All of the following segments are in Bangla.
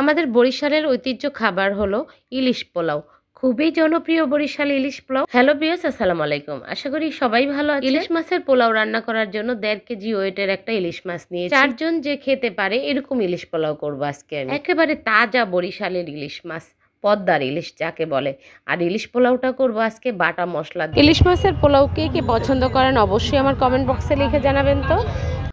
আমাদের বরিশালের ঐতিহ্য খাবার হলো ইলিশ পোলাও। খুবই জনপ্রিয় বরিশাল ইলিশ পোলাও। হ্যালো ভিউয়ার্স, আসসালামু আলাইকুম। আশা করি সবাই ভালো আছে। ইলিশ মাছের পোলাও রান্না করার জন্য 1.5 কেজি ওয়েটের একটা ইলিশ মাছ নিয়েছি। 4 জন যে খেতে পারে এরকম ইলিশ পোলাও করবো আজকে আমি। একেবারে তাজা বরিশালের ইলিশ মাছ, পদ্মার ইলিশ যাকে বলে। আর ইলিশ পোলাওটা করবো আজকে বাটা মশলা দিয়ে। ইলিশ মাছের পোলাও কে কে পছন্দ করেন অবশ্যই আমার কমেন্ট বক্সে লিখে জানাবেন তো।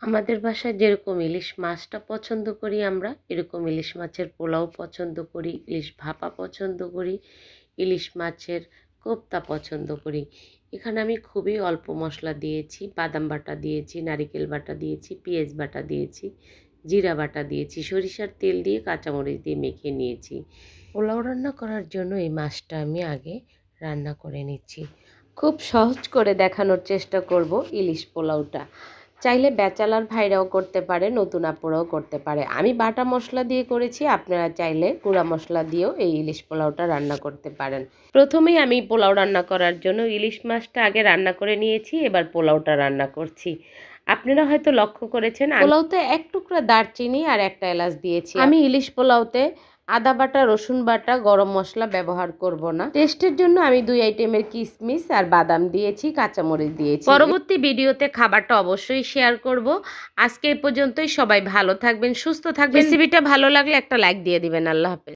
আমাদের বাসায় যেরকম ইলিশ মাছটা পছন্দ করি আমরা, এরকম ইলিশ মাছের পোলাও পছন্দ করি, ইলিশ ভাপা পছন্দ করি, ইলিশ মাছের কোপ্তা পছন্দ করি। এখানে আমি খুবই অল্প মশলা দিয়েছি, বাদাম বাটা দিয়েছি, নারিকেল বাটা দিয়েছি, পেঁয়াজ বাটা দিয়েছি, জিরা বাটা দিয়েছি, সরিষার তেল দিয়ে কাঁচামরিচ দিয়ে মেখে নিয়েছি। পোলাও রান্না করার জন্য এই মাছটা আমি আগে রান্না করে নিচ্ছি। খুব সহজ করে দেখানোর চেষ্টা করব ইলিশ পোলাওটা। চাইলে ব্যাচেলার ভাইরাও করতে পারে, নতুন আপুরাও করতে পারে। আমি বাটা মশলা দিয়ে করেছি, আপনারা চাইলে গুঁড়া মশলা দিয়েও এই ইলিশ পোলাওটা রান্না করতে পারেন। প্রথমেই আমি পোলাও রান্না করার জন্য ইলিশ মাছটা আগে রান্না করে নিয়েছি, এবার পোলাওটা রান্না করছি। আপনারা হয়তো লক্ষ্য করেছেন পোলাওতে 1 টুকরা দারচিনি আর 1টা এলাচ দিয়েছি। আমি ইলিশ পোলাওতে আদা বাটা, রসুন বাটা, গরম মশলা ব্যবহার করব না। টেস্টের জন্য আমি 2 আইটেমের কিশমিশ আর বাদাম দিয়েছি, কাঁচামরিচ দিয়েছি। পরবর্তী ভিডিওতে খাবারটা অবশ্যই শেয়ার করব। আজকে এই পর্যন্তই। সবাই ভালো থাকবেন, সুস্থ থাকবেন। রেসিপিটা ভালো লাগলে একটা লাইক দিয়ে দিবেন। আল্লাহ হাফেজ।